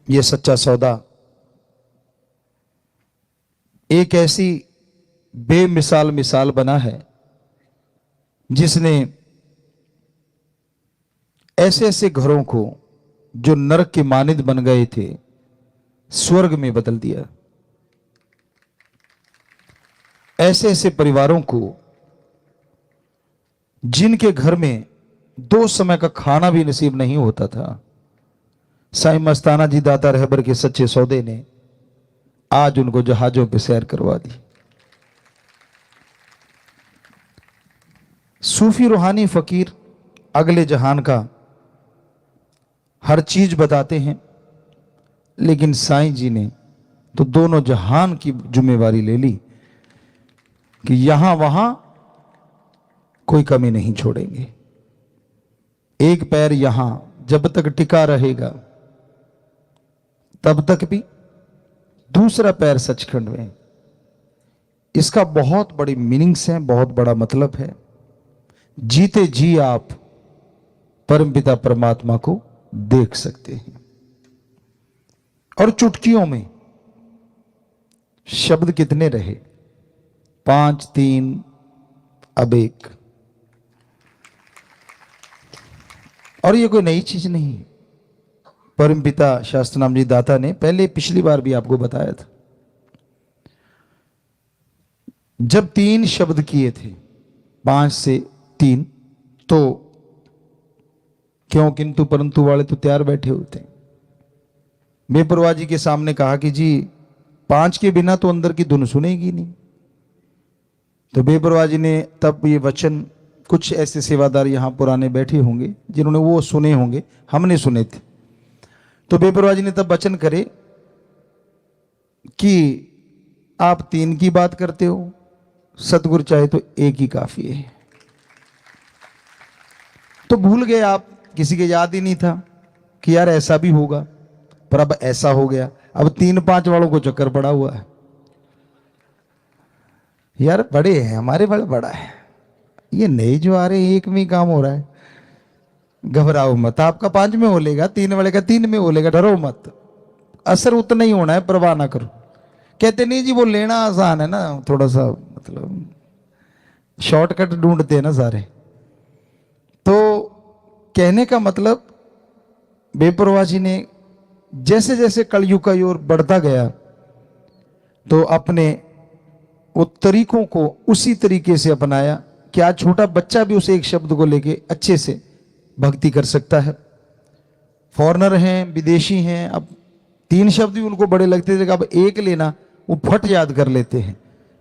ये सच्चा सौदा एक ऐसी बेमिसाल मिसाल बना है जिसने ऐसे ऐसे घरों को जो नरक के मानिंद बन गए थे स्वर्ग में बदल दिया। ऐसे ऐसे परिवारों को जिनके घर में 2 समय का खाना भी नसीब नहीं होता था, साईं मस्ताना जी दाता रहबर के सच्चे सौदे ने आज उनको जहाजों पे सैर करवा दी। सूफी रूहानी फकीर अगले जहान का हर चीज बताते हैं, लेकिन साईं जी ने तो दोनों जहान की जिम्मेवारी ले ली कि यहां वहां कोई कमी नहीं छोड़ेंगे। एक पैर यहां जब तक टिका रहेगा तब तक भी दूसरा पैर सचखंड में। इसका बहुत बड़ी मीनिंग्स है, बहुत बड़ा मतलब है। जीते जी आप परमपिता परमात्मा को देख सकते हैं। और चुटकियों में शब्द कितने रहे? 5, 3, अब 1। और ये कोई नई चीज नहीं। परमपिता शास्त्रनाम जी दाता ने पहले पिछली बार भी आपको बताया था, जब 3 शब्द किए थे 5 से 3, तो क्यों किंतु परंतु वाले तो तैयार बैठे होते हैं। बेपरवाह जी के सामने कहा कि जी 5 के बिना तो अंदर की धुन सुनेगी नहीं। तो बेपरवाह जी ने तब ये वचन, कुछ ऐसे सेवादार यहां पुराने बैठे होंगे जिन्होंने वो सुने होंगे, हमने सुने थे। तो बेपरवाह जी ने तब वचन करे कि आप 3 की बात करते हो, सतगुरु चाहे तो 1 ही काफी है। तो भूल गए आप, किसी के याद ही नहीं था कि यार ऐसा भी होगा, पर अब ऐसा हो गया। अब 3-5 वालों को चक्कर पड़ा हुआ है। यार बड़े हैं हमारे, बड़ा बड़ा है, ये नए जो आ रहे हैं 1 में ही काम हो रहा है। घबराओ मत, आपका 5 में हो लेगा, 3 वाले का 3 में हो लेगा, डरो मत, असर उतना ही होना है, परवाह ना करो। कहते नहीं जी वो लेना आसान है ना, थोड़ा सा मतलब शॉर्टकट ढूंढते हैं ना सारे। तो कहने का मतलब बेपरवाह जी ने जैसे जैसे कलयुग का ओर बढ़ता गया तो अपने वो तरीकों को उसी तरीके से अपनाया कि आज छोटा बच्चा भी उस एक शब्द को लेके अच्छे से भक्ति कर सकता है। फॉरेनर हैं, विदेशी हैं, अब 3 शब्द भी उनको बड़े लगते थे, अब 1 लेना वो फट याद कर लेते हैं।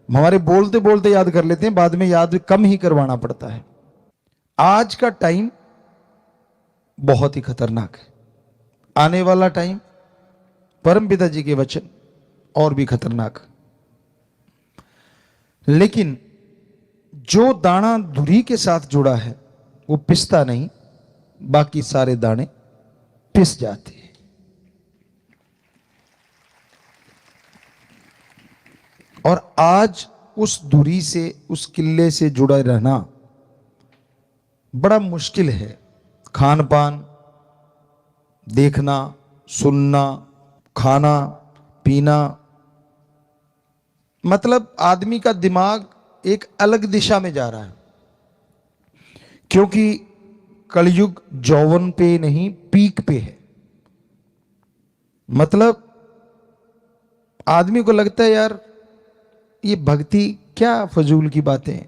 हमारे बोलते बोलते याद कर लेते हैं, बाद में याद कम ही करवाना पड़ता है। आज का टाइम बहुत ही खतरनाक है, आने वाला टाइम परमपिता जी के वचन और भी खतरनाक। लेकिन जो दाना धुरी के साथ जुड़ा है वो पिसता नहीं, बाकी सारे दाने पिस जाते हैं। और आज उस धुरी से, उस किले से जुड़ा रहना बड़ा मुश्किल है। खान पान, देखना, सुनना, खाना पीना, मतलब आदमी का दिमाग एक अलग दिशा में जा रहा है, क्योंकि कलयुग जौवन पे नहीं पीक पे है। मतलब आदमी को लगता है यार ये भक्ति क्या फजूल की बातें,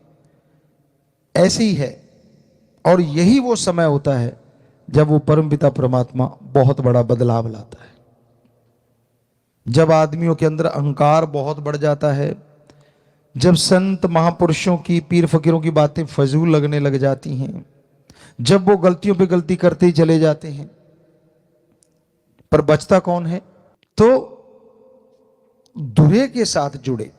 ऐसे ही है। और यही वो समय होता है जब वो परमपिता परमात्मा बहुत बड़ा बदलाव लाता है। जब आदमियों के अंदर अहंकार बहुत बढ़ जाता है, जब संत महापुरुषों की, पीर फकीरों की बातें फजूल लगने लग जाती हैं, जब वो गलतियों पे गलती करते ही चले जाते हैं, पर बचता कौन है? तो दुरे के साथ जुड़े,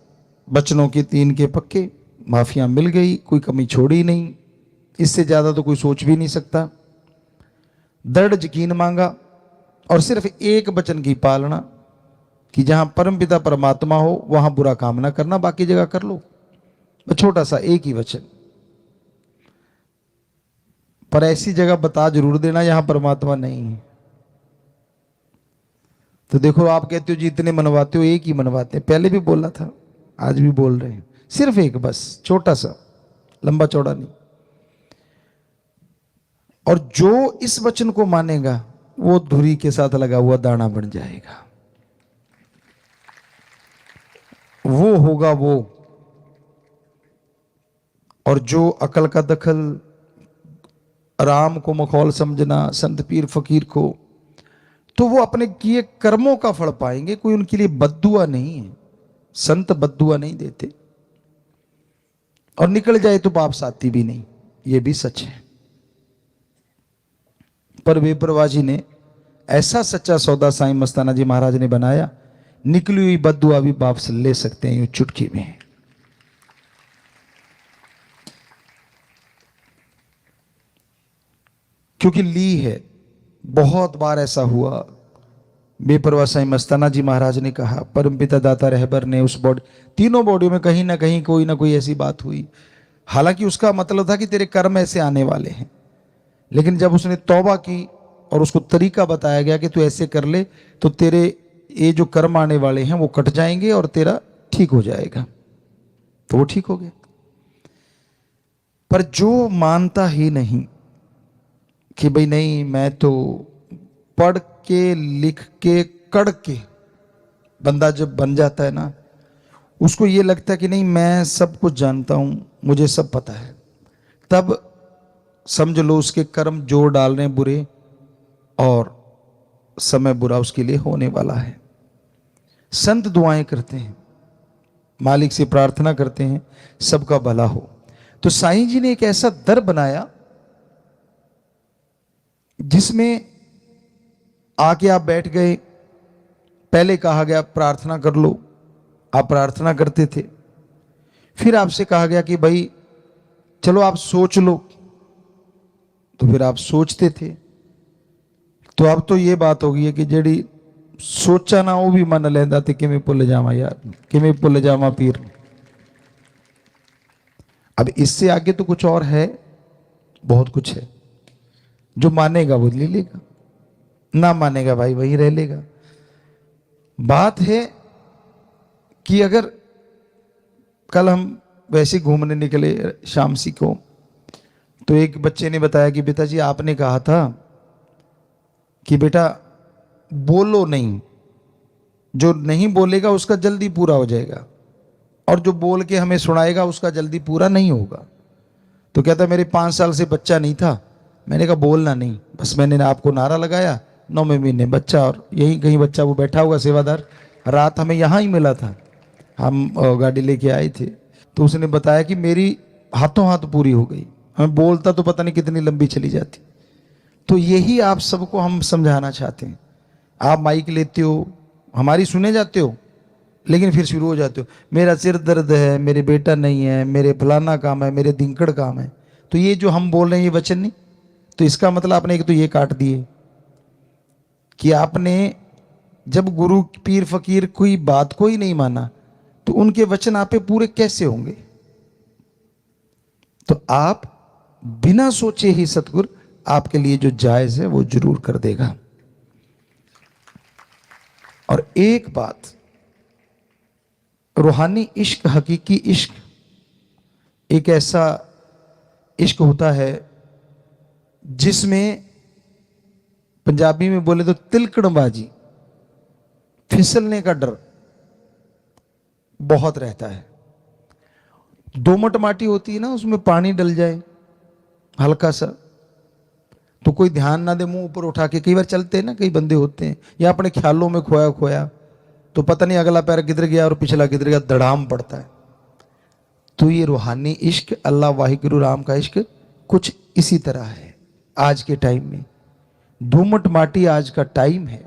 बचनों के 3 के पक्के, माफिया मिल गई, कोई कमी छोड़ी नहीं, इससे ज्यादा तो कोई सोच भी नहीं सकता। दृढ़ यकीन मांगा और सिर्फ एक वचन की पालना कि जहां परमपिता परमात्मा हो वहां बुरा काम ना करना, बाकी जगह कर लो। छोटा सा एक ही वचन, पर ऐसी जगह बता जरूर देना जहां परमात्मा नहीं है। तो देखो, आप कहते हो जी इतने मनवाते हो, एक ही मनवाते हैं। पहले भी बोला था, आज भी बोल रहे हैं, सिर्फ एक, बस छोटा सा, लंबा चौड़ा नहीं। और जो इस वचन को मानेगा वो धुरी के साथ लगा हुआ दाना बन जाएगा, वो होगा वो। और जो अकल का दखल, राम को मखौल समझना, संत पीर फकीर को, तो वो अपने किए कर्मों का फल पाएंगे, कोई उनके लिए बद्दुआ नहीं है। संत बद्दुआ नहीं देते, और निकल जाए तो पाप साथी भी नहीं, ये भी सच है। पर बेपरवाह जी ने ऐसा सच्चा सौदा साईं मस्ताना जी महाराज ने बनाया, निकली हुई बद्दुआ भी वापस ले सकते हैं यूं चुटकी में। क्योंकि ली है। बहुत बार ऐसा हुआ, बेपरवाह साईं मस्ताना जी महाराज ने कहा, परमपिता दाता रहबर ने उस बॉडी, तीनों बॉडियों में कहीं ना कहीं कोई ना कोई ऐसी बात हुई। हालांकि उसका मतलब था कि तेरे कर्म ऐसे आने वाले हैं, लेकिन जब उसने तौबा की और उसको तरीका बताया गया कि तू ऐसे कर ले तो तेरे ये जो कर्म आने वाले हैं वो कट जाएंगे और तेरा ठीक हो जाएगा, तो वो ठीक हो गया। पर जो मानता ही नहीं कि भाई नहीं, मैं तो पढ़ के लिख के कड़ के, बंदा जब बन जाता है ना, उसको ये लगता है कि नहीं मैं सब कुछ जानता हूं, मुझे सब पता है, तब समझ लो उसके कर्म जोर डाल रहे हैं बुरे, और समय बुरा उसके लिए होने वाला है। संत दुआएं करते हैं, मालिक से प्रार्थना करते हैं सबका भला हो। तो साईं जी ने एक ऐसा दर बनाया जिसमें आके आप बैठ गए, पहले कहा गया प्रार्थना कर लो, आप प्रार्थना करते थे, फिर आपसे कहा गया कि भाई चलो आप सोच लो, तो फिर आप सोचते थे। तो अब तो ये बात हो गई है कि जेड़ी सोचा ना वो भी मन लेंदा ते किमें भुल जावा यार, किमें भुल जावा पीर। अब इससे आगे तो कुछ और है, बहुत कुछ है। जो मानेगा वो ले लेगा, ना मानेगा भाई वही रह लेगा। बात है कि अगर कल हम वैसे घूमने निकले शामसी को, तो एक बच्चे ने बताया कि पिताजी आपने कहा था कि बेटा बोलो नहीं, जो नहीं बोलेगा उसका जल्दी पूरा हो जाएगा, और जो बोल के हमें सुनाएगा उसका जल्दी पूरा नहीं होगा। तो कहता मेरे 5 साल से बच्चा नहीं था, मैंने कहा बोलना नहीं, बस मैंने आपको नारा लगाया, 9वें महीने बच्चा, और यहीं कहीं बच्चा वो बैठा हुआ सेवादार, रात हमें यहाँ ही मिला था, हम गाड़ी लेके आए थे। तो उसने बताया कि मेरी हाथों हाथ पूरी हो गई, हमें बोलता तो पता नहीं कितनी लंबी चली जाती। तो यही आप सबको हम समझाना चाहते हैं। आप माइक लेते हो, हमारी सुने जाते हो, लेकिन फिर शुरू हो जाते हो मेरा सिर दर्द है, मेरे बेटा नहीं है, मेरे फलाना काम है, मेरे धिंकड़ काम है। तो ये जो हम बोल रहे हैं ये वचन नहीं, तो इसका मतलब आपने एक तो ये काट दिए कि आपने जब गुरु पीर फकीर कोई बात को ही नहीं माना तो उनके वचन आप पे पूरे कैसे होंगे। तो आप बिना सोचे ही सतगुरु आपके लिए जो जायज है वो जरूर कर देगा। और एक बात, रूहानी इश्क, हकीकी इश्क एक ऐसा इश्क होता है जिसमें पंजाबी में बोले तो तिलकड़बाजी, फिसलने का डर बहुत रहता है। दोमट माटी होती है ना, उसमें पानी डल जाए हल्का सा, तो कोई ध्यान ना दे, मुंह ऊपर उठा के, कई बार चलते हैं ना, कई बंदे होते हैं, या अपने ख्यालों में खोया खोया, तो पता नहीं अगला पैर किधर गया और पिछला किधर गया, धड़ाम पड़ता है। तो ये रूहानी इश्क, अल्लाह वाहिगुरु राम का इश्क कुछ इसी तरह है। आज के टाइम में दोमट माटी आज का टाइम है,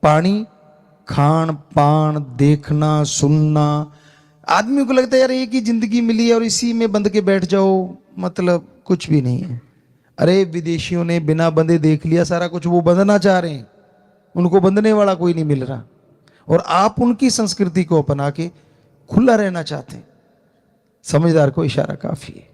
पानी, खान पान, देखना सुनना, आदमी को लगता है यार एक ही जिंदगी मिली है और इसी में बंध के बैठ जाओ, मतलब कुछ भी नहीं है। अरे विदेशियों ने बिना बंधे देख लिया सारा कुछ, वो बंधना चाह रहे हैं, उनको बंधने वाला कोई नहीं मिल रहा, और आप उनकी संस्कृति को अपना के खुला रहना चाहते हैं। समझदार को इशारा काफी है।